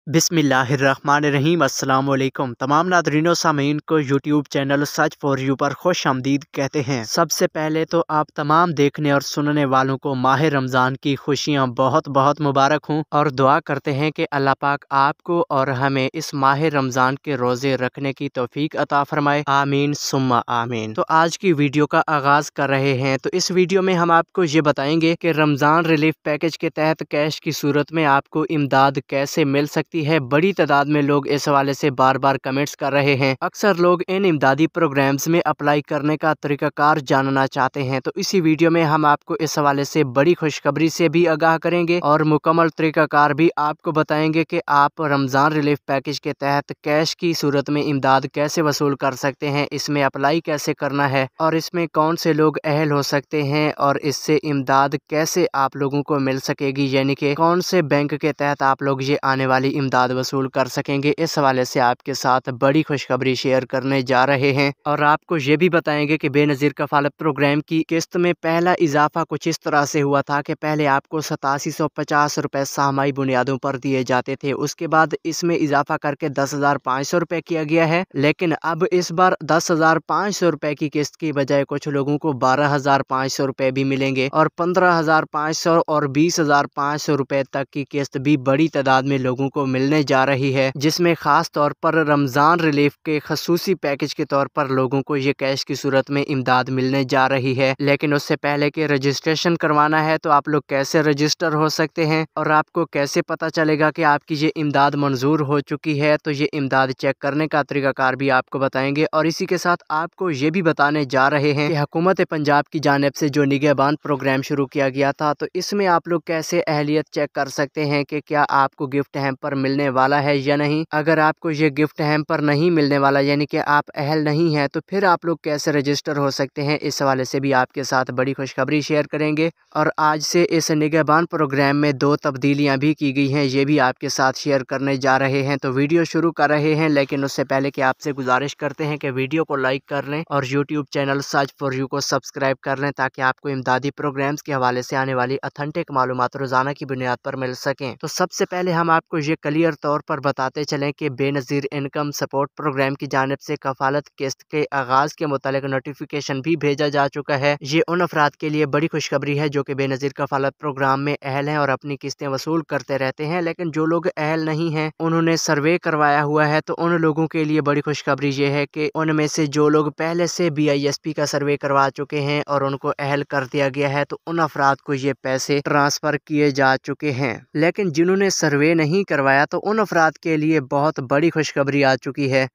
बिस्मिल्लाहिर्रहमानिर्रहीम। अस्सलाम वालेकुम। तमाम नादरीनों सामीन को YouTube channel such for you पर खुश आमदीद कहते हैं। सबसे पहले तो आप तमाम देखने और सुनने वालों को माह रमज़ान की खुशियाँ बहुत बहुत मुबारक हों और दुआ करते हैं कि अल्लाह पाक आपको और हमें इस माह रमज़ान के रोज़े रखने की तौफीक अता फरमाए। आमीन सुम्मा आमीन। तो आज की वीडियो का आगाज़ कर रहे हैं। तो इस वीडियो में हम आपको ये बताएंगे कि रमज़ान रिलीफ पैकेज के तहत कैश की सूरत में आपको इमदाद कैसे मिल सकती है। बड़ी तादाद में लोग इस हवाले से बार बार कमेंट्स कर रहे हैं। अक्सर लोग इन इमदादी प्रोग्राम्स में अप्लाई करने का तरीकाकार जानना चाहते हैं। तो इसी वीडियो में हम आपको इस हवाले से बड़ी खुशखबरी से भी आगाह करेंगे और मुकम्मल तरीकाकार भी आपको बताएंगे कि आप रमज़ान रिलीफ पैकेज के तहत कैश की सूरत में इमदाद कैसे वसूल कर सकते हैं, इसमें अप्लाई कैसे करना है और इसमें कौन से लोग अहल हो सकते हैं और इससे इमदाद कैसे आप लोगों को मिल सकेगी, यानी कि कौन से बैंक के तहत आप लोग ये आने वाली इमदाद वसूल कर सकेंगे। इस हवाले से आपके साथ बड़ी खुशखबरी शेयर करने जा रहे हैं और आपको ये भी बताएंगे कि बेनज़ीर कफालत प्रोग्राम की किस्त में पहला इजाफा कुछ इस तरह से हुआ था कि पहले आपको 8750 रुपए साहमाई बुनियादों पर दिए जाते थे। उसके बाद इसमें इजाफा करके 10,500 रुपए किया गया है, लेकिन अब इस बार 10,500 रुपए की किस्त की बजाय कुछ लोगों को 12,500 रुपए भी मिलेंगे और 15,500 और 20,500 रुपए तक की किस्त भी बड़ी तादाद में लोगों को मिलने जा रही है, जिसमें खास तौर पर रमज़ान रिलीफ के खसूसी पैकेज के तौर पर लोगों को ये कैश की सूरत में इमदाद मिलने जा रही है। लेकिन उससे पहले कि रजिस्ट्रेशन करवाना है तो आप लोग कैसे रजिस्टर हो सकते हैं और आपको कैसे पता चलेगा कि आपकी ये इमदाद मंजूर हो चुकी है, तो ये इमदाद चेक करने का तरीकाकार भी आपको बताएंगे। और इसी के साथ आपको ये भी बताने जा रहे हैं कि हुकूमत पंजाब की जानिब से जो निगहबान प्रोग्राम शुरू किया गया था, तो इसमें आप लोग कैसे अहलियत चेक कर सकते हैं कि क्या आपको गिफ्ट हैम्पर मिलने वाला है या नहीं। अगर आपको ये गिफ्ट हैम्पर नहीं मिलने वाला, यानी कि आप अहल नहीं हैं, तो फिर आप लोग कैसे रजिस्टर हो सकते हैं, इस हवाले से भी आपके साथ बड़ी खुशखबरी शेयर करेंगे। और आज से इस निगहबान प्रोग्राम में 2 तब्दीलियां भी की गई हैं, ये भी आपके साथ शेयर करने जा रहे हैं। तो वीडियो शुरू कर रहे हैं, लेकिन उससे पहले कि आपसे गुजारिश करते हैं कि वीडियो को लाइक कर लें और YouTube channel search for you को सब्सक्राइब कर लें, ताकि आपको इमदादी प्रोग्राम्स के हवाले से आने वाली ऑथेंटिक मालूमात रोजाना की बुनियाद पर मिल सकें। तो सबसे पहले हम आपको ये क्लियर तौर पर बताते चलें कि बेनज़ीर इनकम सपोर्ट प्रोग्राम की जानिब से कफालत किस्त के आगाज के मुतालिक नोटिफिकेशन भी भेजा जा चुका है। ये उन अफराद के लिए बड़ी खुशखबरी है जो कि बेनज़ीर कफालत प्रोग्राम में अहल हैं और अपनी किस्तें वसूल करते रहते हैं, लेकिन जो लोग अहल नहीं हैं उन्होंने सर्वे करवाया हुआ है। तो उन लोगों के लिए बड़ी खुशखबरी ये है कि उनमें से जो लोग पहले से BISP का सर्वे करवा चुके हैं और उनको अहल कर दिया गया है, तो उन अफराद को ये पैसे ट्रांसफर किए जा चुके हैं। लेकिन जिन्होंने सर्वे नहीं करवाया, तो उन अफराद के लिए बहुत बड़ी खुशखबरी आ चुकी है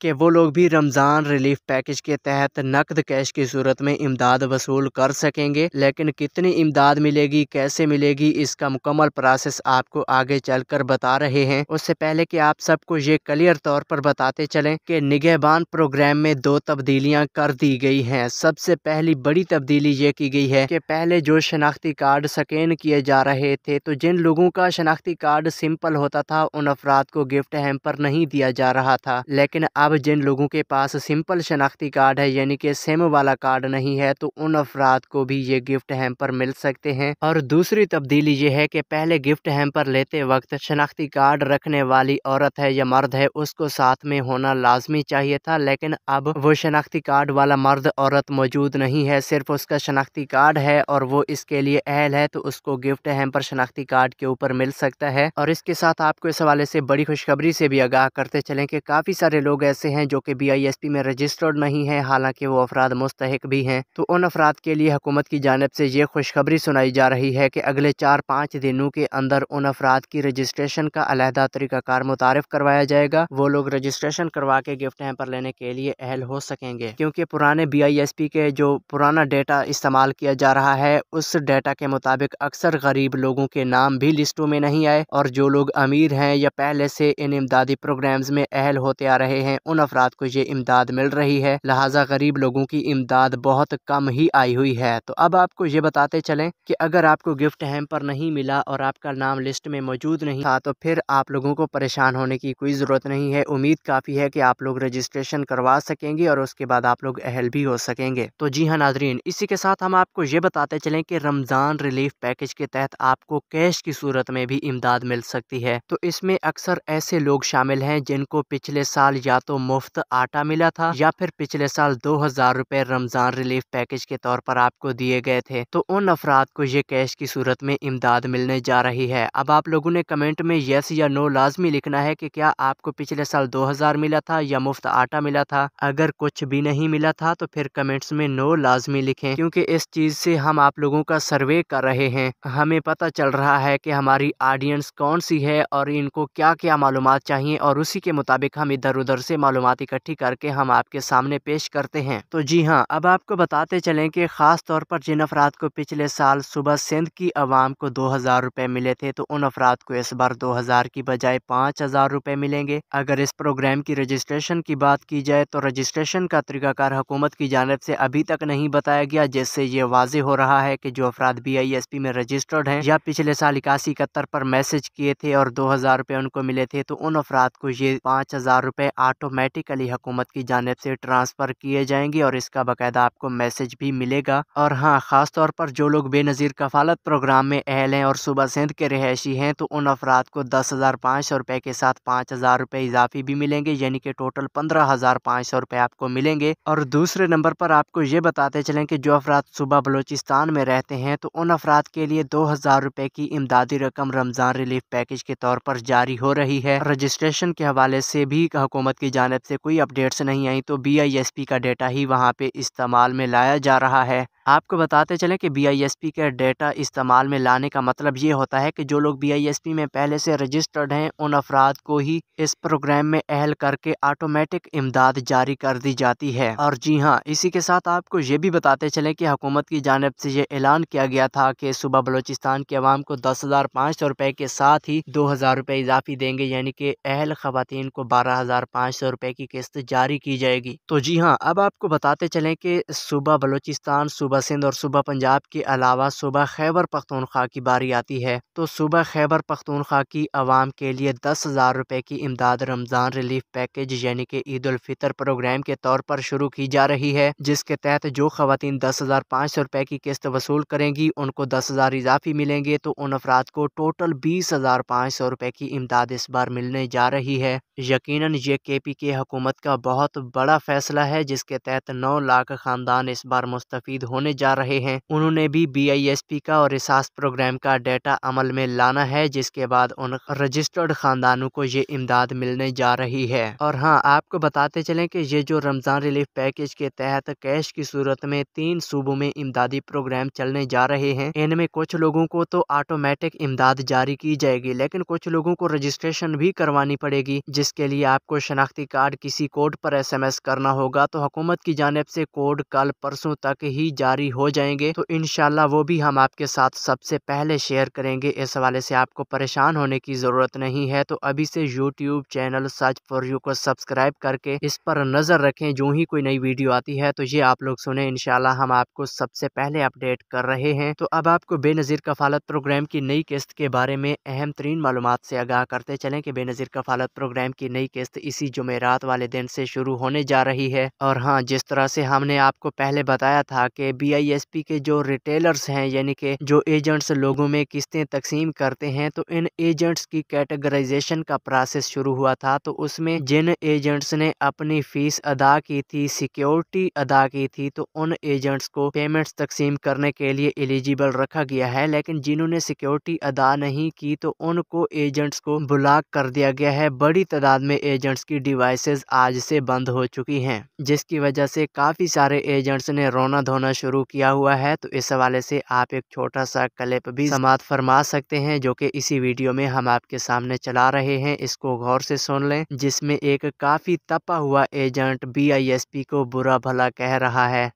कि वो लोग भी रमज़ान रिलीफ पैकेज के तहत नकद कैश की सूरत में इमदाद वसूल कर सकेंगे। लेकिन कितनी इमदाद मिलेगी, कैसे मिलेगी, इसका मुकम्मल प्रोसेस आपको आगे चलकर बता रहे हैं। उससे पहले कि आप सबको ये क्लियर तौर पर बताते चलें कि निगहबान प्रोग्राम में 2 तब्दीलियां कर दी गई हैं। सबसे पहली बड़ी तब्दीली ये की गई है कि पहले जो शनाख्ती कार्ड स्कैन किए जा रहे थे, तो जिन लोगों का शनाख्ती कार्ड सिंपल होता था उन अफराद को गिफ्ट हैम्पर नहीं दिया जा रहा था। लेकिन अब जिन लोगों के पास सिंपल शनाख्ती कार्ड है, यानी कि सिम वाला कार्ड नहीं है, तो उन अफराद को भी ये गिफ्ट हैम्पर मिल सकते हैं। और दूसरी तब्दीली ये है कि पहले गिफ्ट हैम्पर लेते वक्त शनाख्ती कार्ड रखने वाली औरत है या मर्द है, उसको साथ में होना लाजमी चाहिए था, लेकिन अब वो शनाख्ती कार्ड वाला मर्द औरत मौजूद नहीं है, सिर्फ उसका शनाख्ती कार्ड है और वो इसके लिए अहल है, तो उसको गिफ्ट हैम्पर शनाख्ती कार्ड के ऊपर मिल सकता है। और इसके साथ आपको इस हवाले से बड़ी खुशखबरी से भी आगाह करते चलें कि काफ़ी सारे लोग ऐसे हैं जो कि BISP में रजिस्टर्ड नहीं है, हालांकि वो अफराद मुस्तहिक भी हैं। तो उन अफराद के लिए हुकूमत की जानिब से ये खुशखबरी सुनाई जा रही है कि अगले 4-5 दिनों के अंदर उन अफराद की रजिस्ट्रेशन का अलहदा तरीकाकार मुतारिफ करवाया जाएगा। वो लोग रजिस्ट्रेशन करवा के गिफ्ट हैम्पर लेने के लिए अहल हो सकेंगे, क्योंकि पुराने BISP के जो पुराना डेटा इस्तेमाल किया जा रहा है, उस डेटा के मुताबिक अक्सर गरीब लोगों के नाम भी लिस्टों में नहीं आए और जो लोग अमीर हैं या पहले से इन इमदादी प्रोग्राम्स में अहल होते आ रहे हैं, उन अफराद को ये इमदाद मिल रही है। लिहाजा गरीब लोगों की इमदाद बहुत कम ही आई हुई है। तो अब आपको ये बताते चलें कि अगर आपको गिफ्ट हैम्पर नहीं मिला और आपका नाम लिस्ट में मौजूद नहीं था तो फिर आप लोगों को परेशान होने की कोई ज़रूरत नहीं है। उम्मीद काफ़ी है कि आप लोग रजिस्ट्रेशन करवा सकेंगे और उसके बाद आप लोग अहल भी हो सकेंगे। तो जी हाँ नाजरीन, इसी के साथ हम आपको ये बताते चलें कि रमज़ान रिलीफ पैकेज के तहत आपको कैश की सूरत में भी इमदाद मिल सकती है। तो इसमें अक्सर ऐसे लोग शामिल हैं जिनको पिछले साल या तो मुफ्त आटा मिला था या फिर पिछले साल 2000 रुपए रमज़ान रिलीफ पैकेज के तौर पर आपको दिए गए थे। तो उन अफराद को ये कैश की सूरत में इमदाद मिलने जा रही है। अब आप लोगों ने कमेंट में यस या नो लाजमी लिखना है कि क्या आपको पिछले साल 2000 मिला था या मुफ्त आटा मिला था। अगर कुछ भी नहीं मिला था तो फिर कमेंट्स में नो लाजमी लिखें, क्योंकि इस चीज से हम आप लोगों का सर्वे कर रहे हैं। हमें पता चल रहा है कि हमारी ऑडियंस कौन सी है और इनको क्या क्या मालूमात चाहिए और उसी के मुताबिक हम इधर उधर से मालूमात इकट्ठी करके हम आपके सामने पेश करते हैं। तो जी हाँ, अब आपको बताते चलें कि खास तौर पर जिन अफराद को पिछले साल सुबह सिंध की अवाम को 2000 रुपए मिले थे तो उन अफराद को इस बार 2000 की बजाय 5000 रुपए मिलेंगे। अगर इस प्रोग्राम की रजिस्ट्रेशन की बात की जाए तो रजिस्ट्रेशन का तरीकाकार हुकूमत की जानिब से अभी तक नहीं बताया गया, जिससे ये वाज़ेह हो रहा है कि जो अफराद BISP में रजिस्टर्ड हैं या पिछले साल 8171 पर मैसेज किए थे और 2000 रुपए उनको मिले थे तो उन अफराद को ये 5000 रुपए ऑटोमेटिकली हुकूमत की जानिब से ट्रांसफ़र किए जाएंगे और इसका बाकायदा आपको मैसेज भी मिलेगा। और हाँ, ख़ास तौर पर जो लोग बेनज़ीर कफ़ालत प्रोग्राम में अहल हैं और सूबा सिंध के रहायशी हैं तो उन अफराद को 10,500 रुपए के साथ 5000 रुपए इजाफी भी मिलेंगे, यानी कि टोटल 15,500 रुपए आपको मिलेंगे। और दूसरे नंबर पर आपको ये बताते चलें कि जो अफराद सूबा बलूचिस्तान में रहते हैं तो उन अफराद के लिए 2000 रुपए की इमदादी रकम रमज़ान रिलीफ पैकेज के तौर पर जारी हो रही है। रजिस्ट्रेशन के हवाले से भी हुकूमत की जानिब से कोई अपडेट्स नहीं आई, तो BISP का डेटा ही वहाँ पे इस्तेमाल में लाया जा रहा है। आपको बताते चलें कि BISP का डेटा इस्तेमाल में लाने का मतलब ये होता है कि जो लोग BISP में पहले से रजिस्टर्ड हैं उन अफराद को ही इस प्रोग्राम में अहल करके ऑटोमेटिक इमदाद जारी कर दी जाती है। और जी हाँ, इसी के साथ आपको ये भी बताते चलें कि हुकूमत की जानिब से ये ऐलान किया गया था कि सूबा बलूचिस्तान के अवाम को 10,500 रुपए के साथ ही 2000 रुपए इजाफी देंगे, यानी कि अहल खवातीन को 12,500 रुपए की किस्त जारी की जाएगी। तो जी हाँ, अब आपको बताते चलें कि सूबा बलूचिस्तान, सूबा सिंध और सूबा पंजाब के अलावा सूबा खैबर पख्तूनख्वा की बारी आती है। तो सूबा खैबर पख्तूनख्वा की अवाम के लिए 10,000 रुपए की इमदाद रमज़ान रिलीफ पैकेज यानी कि ईद उल फितर प्रोग्राम के तौर पर शुरू की जा रही है, जिसके तहत जो खवातीन 10,500 रुपए की किस्त वसूल करेंगी उनको 10,000 इजाफी मिलेंगे। तो उन अफराद को टोटल 20,500 रुपए की इमदाद इस बार मिलने जा रही है। यकीनन ये KPK हुकूमत का बहुत बड़ा फैसला है, जिसके तहत 9 लाख खानदान इस बार मुस्तफीद होने जा रहे हैं। उन्होंने भी BISP का और एहसास प्रोग्राम का डेटा अमल में लाना है, जिसके बाद उन रजिस्टर्ड खानदानों को ये इमदाद मिलने जा रही है। और हाँ, आपको बताते चलें कि ये जो रमज़ान रिलीफ पैकेज के तहत कैश की सूरत में 3 सूबों में इमदादी प्रोग्राम चलने जा रहे हैं। इनमें कुछ लोगों को तो ऑटोमेटिक इमदाद जारी की जाएगी, लेकिन कुछ लोगों को रजिस्ट्रेशन भी करवानी पड़ेगी, जिसके लिए आपको शनाख्ती कार्ड किसी कोड पर SMS करना होगा। तो हुकूमत की जानिब से कोड कल परसों तक ही जारी हो जाएंगे, तो इंशाल्लाह वो भी हम आपके साथ सबसे पहले शेयर करेंगे। इस हवाले से आपको परेशान होने की ज़रूरत नहीं है। तो अभी से YouTube channel search for you को सब्सक्राइब करके इस पर नज़र रखें, जो ही कोई नई वीडियो आती है तो ये आप लोग सुने। इंशाल्लाह हम आपको सबसे पहले अपडेट कर रहे हैं। तो अब आपको बेनज़ीर कफ़ालत प्रोग्राम की नई किस्त के बारे में अहम तरीन मालूमात से आगाह करते चलें कि बेनज़ीर कफ़ालत प्रोग्राम की नई किस्त इसी जुमेरात वाले दिन से शुरू होने जा रही है। और हाँ, जिस तरह से हमने आपको पहले बताया था कि BISP के जो रिटेलर्स हैं यानी कि जो एजेंट्स लोगों में किस्तें तकसीम करते हैं, तो इन एजेंट्स की कैटेगराइजेशन का प्रोसेस शुरू हुआ था। तो उसमें जिन एजेंट्स ने अपनी फीस अदा की थी, सिक्योरिटी अदा की थी, तो उन एजेंट्स को पेमेंट्स तकसीम करने के लिए एलिजिबल रखा गया है। लेकिन जिन्होंने सिक्योरिटी अदा नहीं की तो उनको एजेंट्स को ब्लॉक कर दिया गया है। बड़ी तादाद में एजेंट्स की डिवाइसेस आज से बंद हो चुकी हैं, जिसकी वजह से काफ़ी सारे एजेंट्स ने रोना धोना शुरू किया हुआ है। तो इस हवाले से आप एक छोटा सा क्लिप भी समाअत फरमा सकते हैं, जो कि इसी वीडियो में हम आपके सामने चला रहे हैं। इसको गौर से सुन लें, जिसमें एक काफ़ी तपा हुआ एजेंट BISP को बुरा भला कह रहा है।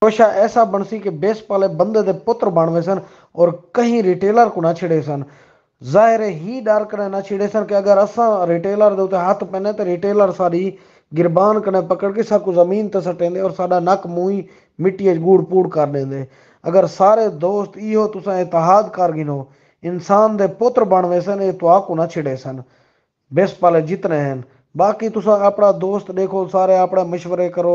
हमेशा ऐसा बनसी के बेस पाले बंदे दे पुत्र बनवे सन और कहीं रिटेलर को ना छिड़े सन। जाहिर ही डर कर ना छिड़े सन कि अगर असा रिटेलर दे हाथ पहने तो रिटेलर सारी गिरबान कने पकड़ के साकू जमीन ते सटेंदे और साडा नक मूही मिट्टी गूड़ पूड़ कर देंदे। अगर सारे दोस्त इहो तुसा इतिहाद कर गिनो इंसान दे पुत्र बनवे सन ये तुआकू ना छिड़े सन बेस पाले जितने हैं। बाकी तुसा अपना दोस्त देखो सारे अपना मशवरे करो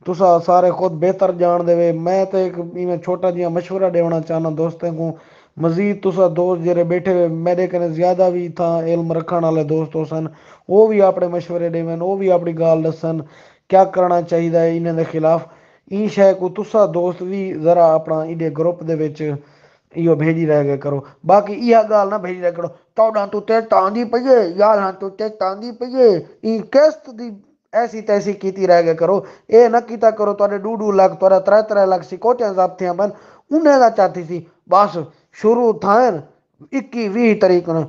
तुसा सारे खुद बेहतर जान देवे। मैं तो एक इवें छोटा जिहा मशवरा देना चाहना दोस्तों को। मजीद तुसा दोस्त जेरे बैठे हुए मेरे कने ज्यादा भी था इल्म रखने वाले दोस्त हो सन वो भी अपने मशवरे देवन वो भी अपनी गाल दसन क्या करना चाहिए इन्हें दे खिलाफ। ई शय को तुसा दोस्त भी जरा अपना इडे ग्रुप दे विच इहो भेजी रह गए करो। बाकी यह गाल ना भेजी रह करो तौड़ा तू ते तांदी पईए यार हाँ तू ते तांदी पईए ई किस्त दी ऐसी तैसी कीती रह गए करो। ये ना कीता करो तुहाडे 2-2 लाख तुहाडा 3-3 लाख सिकोटियां ज़ब्त थियां बन उन्हें दा चाहती सी बस शुरू थान 21-20 तरीक न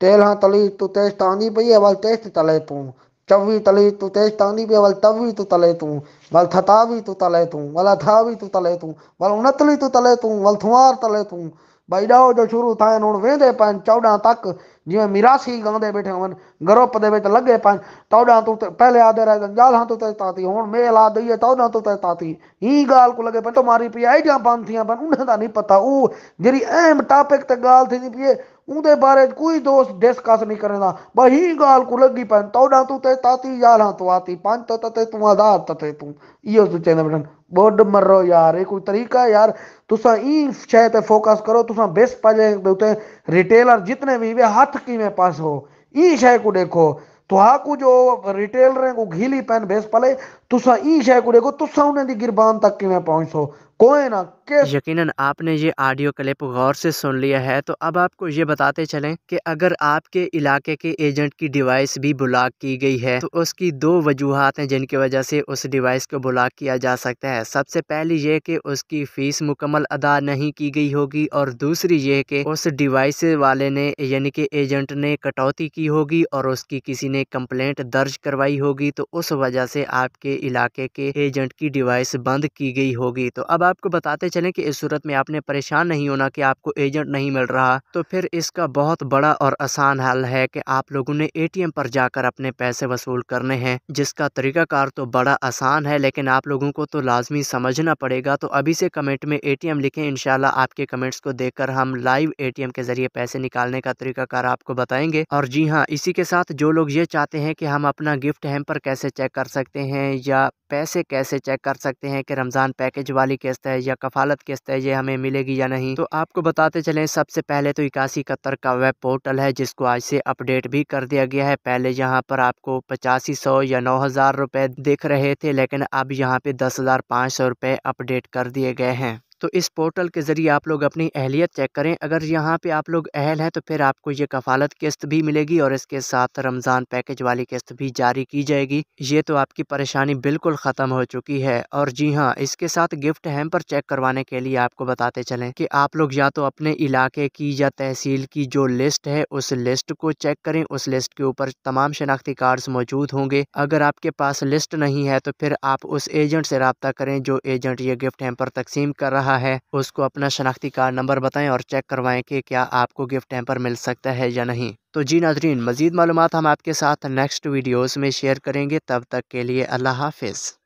तेल हाँ तली तू तेज तांदी पईए वाल तेज तले तू 24 तली तू तेज तांदी पईए वाल तवी तू तले तू वाल थतावी तू तले तू वाला थावी तू तले तू वाल उनतली तू तले तू वाल थुआर तले तू भाई डाओ जो शुरू था हूँ वेंदे पन 14 तक जिवें मिरासी गांदे बैठे होवन ग्रुप दे विच लगे पन 14 तू पहले आदे रह जाल हाँ तू ते ताती हुण मेल आ दईए 14 तू ते ताती ही गाल को लगे पन तुम्हारी पी आई जा बंद थियां पन उन्हें दा नहीं पता ऊ जेरी अहम टॉपिक ते गाल थी पई उहदे बारे कोई दोस्त डिस्कस नहीं करेंदा बस ही गाल को लगी पन 14 तू ते ताती याल हाँ तू आती 5 तो ते तू आधार तते तू इहो तू चेंदे बैठन बोड मरो यार ये कोई तरीका है यार। तुसा ई शय ते फोकस करो तुसा बेस पाले उते रिटेलर जितने भी वे हाथ किवें पास हो ई शय को देखो तुहाकू जो रिटेलर को घीली पैन बेस पाले तुसा ई शय को देखो तुसा उन्हें दी गिरबान तक किवें पहुंचो कोई ना केस। यकीनन आपने ये ऑडियो क्लिप गौर से सुन लिया है तो अब आपको ये बताते चलें कि अगर आपके इलाके के एजेंट की डिवाइस भी ब्लॉक की गई है तो उसकी 2 वजूहात हैं जिनकी वजह से उस डिवाइस को ब्लॉक किया जा सकता है। सबसे पहली ये कि उसकी फीस मुकम्मल अदा नहीं की गई होगी और दूसरी ये कि उस डिवाइस वाले ने यानी कि एजेंट ने कटौती की होगी और उसकी किसी ने कंप्लेंट दर्ज करवाई होगी तो उस वजह से आपके इलाके के एजेंट की डिवाइस बंद की गई होगी। तो अब आपको बताते चलें कि इस सूरत में आपने परेशान नहीं होना कि आपको एजेंट नहीं मिल रहा तो फिर इसका बहुत बड़ा और आसान हल है कि आप लोगों ने एटीएम पर जाकर अपने पैसे वसूल करने हैं जिसका तरीकाकार तो बड़ा आसान है लेकिन आप लोगों को तो लाजमी समझना पड़ेगा। तो अभी से कमेंट में एटीएम लिखें इंशाल्लाह आपके कमेंट्स को देखकर हम लाइव एटीएम के जरिए पैसे निकालने का तरीकाकार आपको बताएंगे। और जी हाँ, इसी के साथ जो लोग ये चाहते हैं कि हम अपना गिफ्ट हैम्पर कैसे चेक कर सकते हैं या पैसे कैसे चेक कर सकते हैं कि रमज़ान पैकेज वाली किस्त है या कफालत किस्त है ये हमें मिलेगी या नहीं, तो आपको बताते चलें सबसे पहले तो 8171 का वेब पोर्टल है जिसको आज से अपडेट भी कर दिया गया है। पहले यहाँ पर आपको 8500 या 9000 रुपये दिख रहे थे लेकिन अब यहाँ पे 10,500 रुपये अपडेट कर दिए गए हैं। तो इस पोर्टल के ज़रिए आप लोग अपनी अहलियत चेक करें। अगर यहाँ पे आप लोग अहल हैं तो फिर आपको ये कफालत किस्त भी मिलेगी और इसके साथ रमज़ान पैकेज वाली किस्त भी जारी की जाएगी। ये तो आपकी परेशानी बिल्कुल ख़त्म हो चुकी है। और जी हाँ, इसके साथ गिफ्ट हैम्पर चेक करवाने के लिए आपको बताते चलें कि आप लोग या तो अपने इलाके की या तहसील की जो लिस्ट है उस लिस्ट को चेक करें। उस लिस्ट के ऊपर तमाम शनाख्ती कार्ड्स मौजूद होंगे। अगर आपके पास लिस्ट नहीं है तो फिर आप उस एजेंट से रब्ता करें जो एजेंट ये गिफ्ट हैम्पर तकसीम कर रहा है, उसको अपना शनाख्ती कार्ड नंबर बताएं और चेक करवाएं कि क्या आपको गिफ्ट हैम्पर मिल सकता है या नहीं। तो जी नाज़रीन, मज़ीद मालूमात हम आपके साथ नेक्स्ट वीडियोस में शेयर करेंगे। तब तक के लिए अल्लाह हाफिज़।